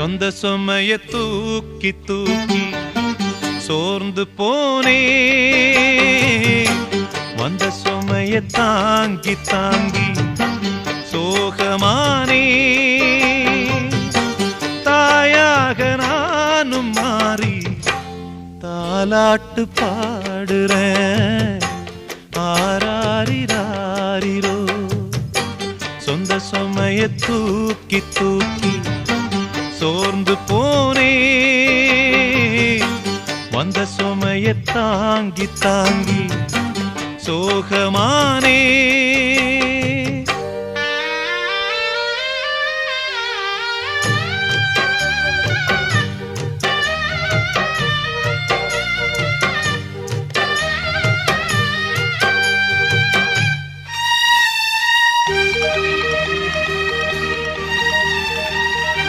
சொந்த சுமைய தூக்கி தூக்கி சோர்ந்து போனே, வந்த சுமைய தாங்கி தாங்கி சோகமானே. தாயாக நானும் மாறி தாலாட்டு பாடுறேன், ஆராரிராரிரோ. சொந்த சுமைய தூக்கி தூக்கி சோர்ந்து போனே, வந்த சுமைய தாங்கி தாங்கி சோகமானே.